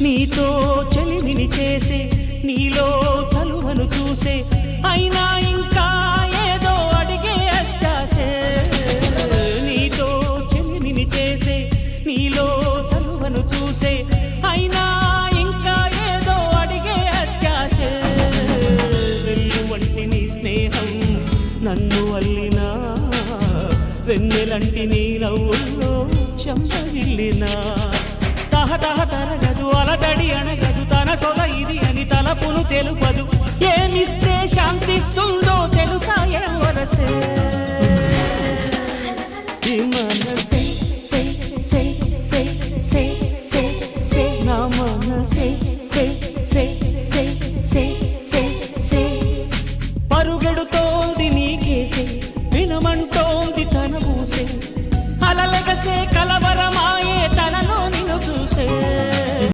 నీతో చెలిమిని చేసే నీలో చలువను చూసే అయినా ఇంకా ఏదో అడిగే అత్యాసే నీతో చెలిమిని చేసే నీలో చలువను చూసే అయినా ఇంకా ఏదో అడిగే అత్యాసే వెన్ను వంటి నీ స్నేహం నన్ను అల్లినా వెన్నెలంటి నీ నవ్వుల్లో చెంపగిల్లినా తహతహ తరగదు అలదడి అనగదు తన సొల ఇది అని తలపును తెలుపదు ఏమిస్తే శాంతిస్తుందో తెలుసా ఎవరసే ఈ మనసే సే సే సే సే సే సే నా మనసే